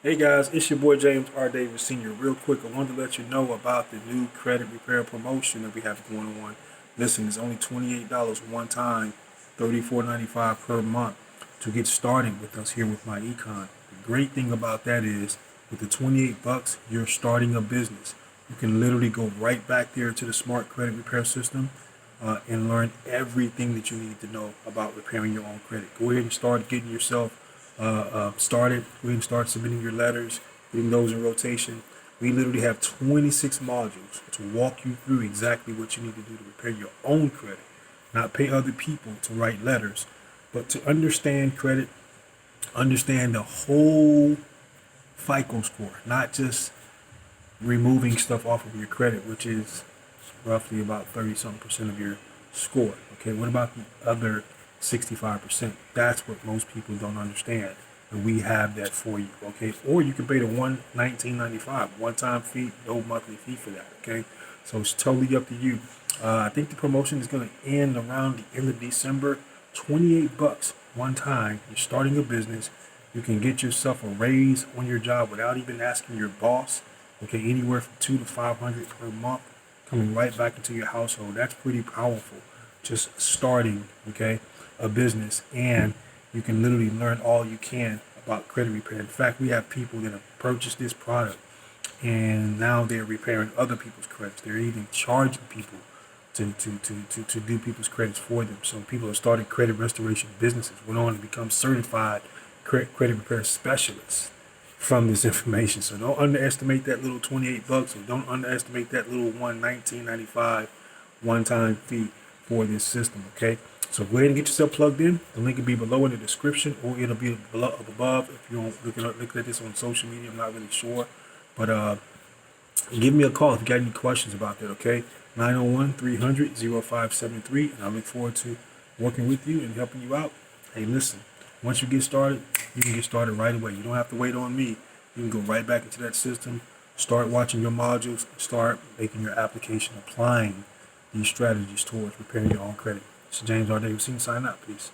Hey guys, it's your boy James R. Davis Sr. Real quick, I wanted to let you know about the new credit repair promotion that we have going on. Listen, it's only $28 one time, $34.95 per month to get started with us here with my Econ. The great thing about that is with the 28 bucks, you're starting a business. You can literally go right back there to the smart credit repair system and learn everything that you need to know about repairing your own credit. Go ahead and start getting yourself started. Go ahead and start submitting your letters, getting those in rotation. We literally have 26 modules to walk you through exactly what you need to do to repair your own credit, not pay other people to write letters, but to understand credit, understand the whole FICO score, not just removing stuff off of your credit, which is roughly about 30 something percent of your score. Okay, what about the other 65%? That's what most people don't understand. And we have that for you. Okay, or you can pay the $119.95 one-time fee, no monthly fee for that. Okay, so it's totally up to you. I think the promotion is going to end around the end of December. 28 bucks one time. You're starting a business. You can get yourself a raise on your job without even asking your boss. Okay, anywhere from 2 to 500 per month coming right back into your household. That's pretty powerful. Just starting, okay, a business, and you can literally learn all you can about credit repair. In fact, we have people that have purchased this product and now they're repairing other people's credits. They're even charging people to do people's credits for them. So people have started credit restoration businesses, went on to become certified credit repair specialists from this information. So don't underestimate that little 28 bucks, or don't underestimate that little $119.95 one-time fee for this system. Okay, so go ahead and get yourself plugged in. The link will be below in the description, or it'll be below up above if you don't look at this on social media. I'm not really sure, but give me a call if you got any questions about that. Okay, 901-300-0573, and I look forward to working with you and helping you out. Hey, listen, once you get started, you can get started right away. You don't have to wait on me. You can go right back into that system, start watching your modules, start making your application, applying these strategies towards repairing your own credit. This is James R. Davis, sign up. Peace.